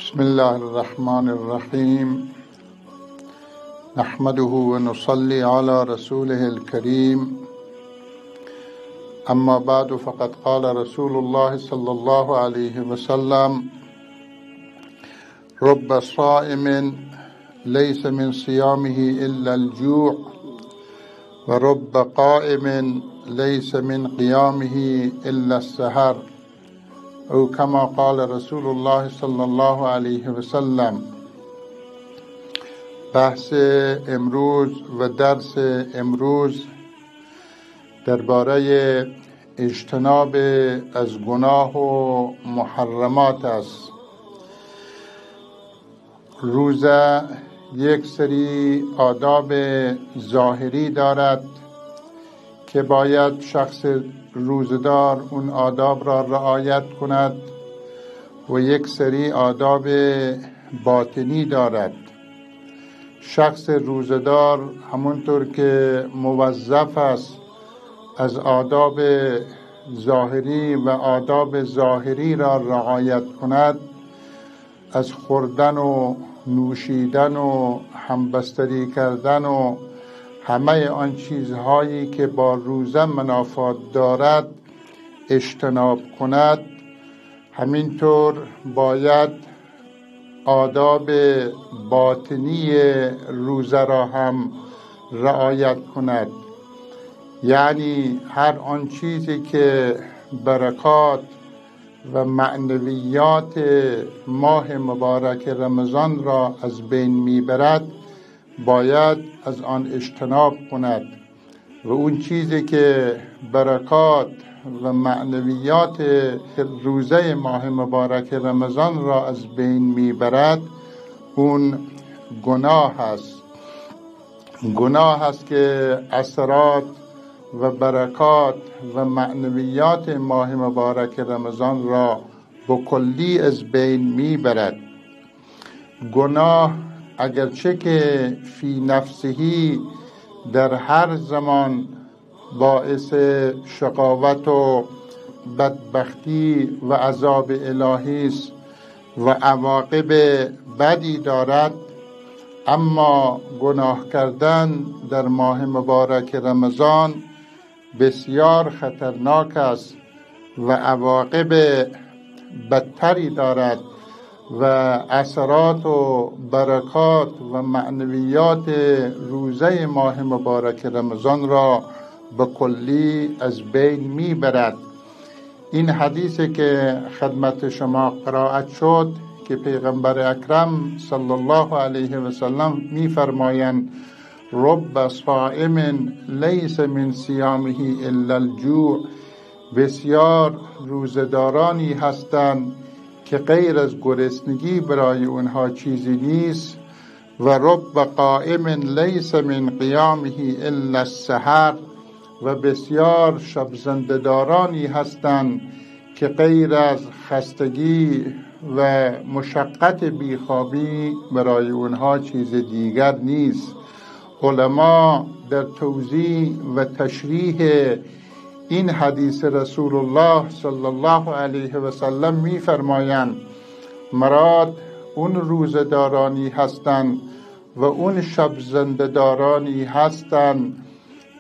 بسم الله الرحمن الرحيم. نحمده ونصلي على رسوله الكريم. أما بعد، فقد قال رسول الله صلى الله عليه وسلم: رب صائم ليس من صيامه إلا الجوع، ورب قائم ليس من قيامه إلا السحر، او كما قال رسول الله صلی الله علیه و سلم. بحث امروز و درس امروز درباره اجتناب از گناه و محرمات است. روزه یک سری آداب ظاهری دارد که باید شخص روزدار اون آداب را رعایت کند و یک سری آداب باطنی دارد. شخص روزدار همونطور که موظف است از آداب ظاهری و آداب ظاهری را رعایت کند، از خوردن و نوشیدن و همبستری کردن و همه آن چیزهایی که با روزه منافات دارد اجتناب کند. همینطور باید آداب باطنی روزه را هم رعایت کند، یعنی هر آن چیزی که برکات و معنویات ماه مبارک رمضان را از بین میبرد باید از آن اجتناب کند و اون چیزی که برکات و معنویات روزه ماه مبارک رمضان را از بین میبرد اون گناه است. گناه است که اثرات و برکات و معنویات ماه مبارک رمضان را بکلی از بین میبرد. گناه اگرچه که فی نفسهی در هر زمان باعث شقاوت و بدبختی و عذاب الهی است و عواقب بدی دارد، اما گناه کردن در ماه مبارک رمضان بسیار خطرناک است و عواقب بدتری دارد و اثرات و برکات و معنویات روزه ماه مبارک رمضان را به کلی از بین میبرد. این حدیثی که خدمت شما قرائت شد که پیغمبر اکرم صلی الله علیه و سلم میفرمایند: رب صائم لیس من صیامه الا الجوع، بسیار روزدارانی هستند که غیر از گرسنگی برای اونها چیزی نیست، و رب قائم لیس من قیامه الا السحر، و بسیار شب زنده‌دارانی هستند که غیر از خستگی و مشقت بیخوابی برای اونها چیز دیگر نیست. علما در توضیح و تشریح این حدیث رسول الله صلی الله علیه و سلم می‌فرمایند مراد اون روزدارانی هستند و اون شب زنده‌دارانی هستند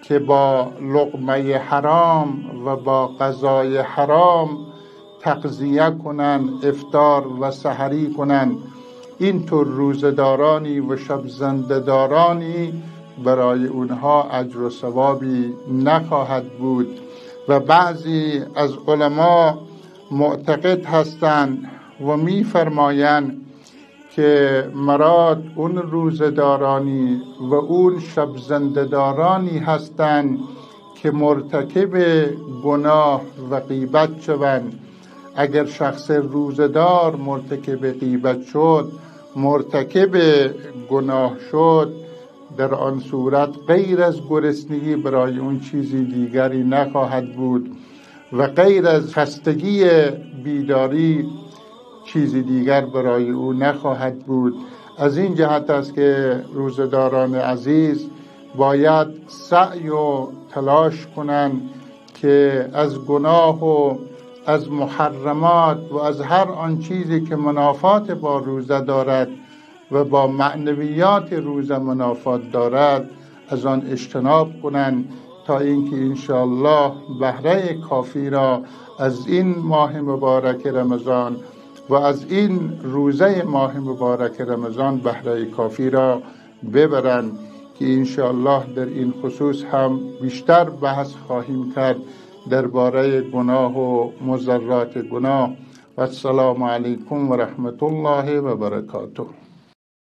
که با لقمه حرام و با غذای حرام تغذیه کنند، افطار و سحری کنند. اینطور روزدارانی و شب زنده‌دارانی برای اونها اجر و ثوابی نخواهد بود. و بعضی از علما معتقد هستند و می‌فرمایند که مراد اون روزدارانی و اون شب زنده‌دارانی هستند که مرتکب گناه و غیبت شوند. اگر شخص روزدار مرتکب غیبت شد، مرتکب گناه شد، در آن صورت غیر از گرسنگی برای اون چیزی دیگری نخواهد بود و غیر از خستگی بیداری چیزی دیگر برای او نخواهد بود. از این جهت است که روزداران عزیز باید سعی و تلاش کنند که از گناه و از محرمات و از هر آن چیزی که منافات با روزه دارد و با معنویات روزه منافات دارد از آن اجتناب کنند، تا اینکه انشاءالله بهره کافی را از این ماه مبارک رمضان و از این روزه ماه مبارک رمضان بهره کافی را ببرند، که انشاءالله در این خصوص هم بیشتر بحث خواهیم کرد درباره گناه و مضرات گناه. و السلام علیکم و رحمت الله و برکاته.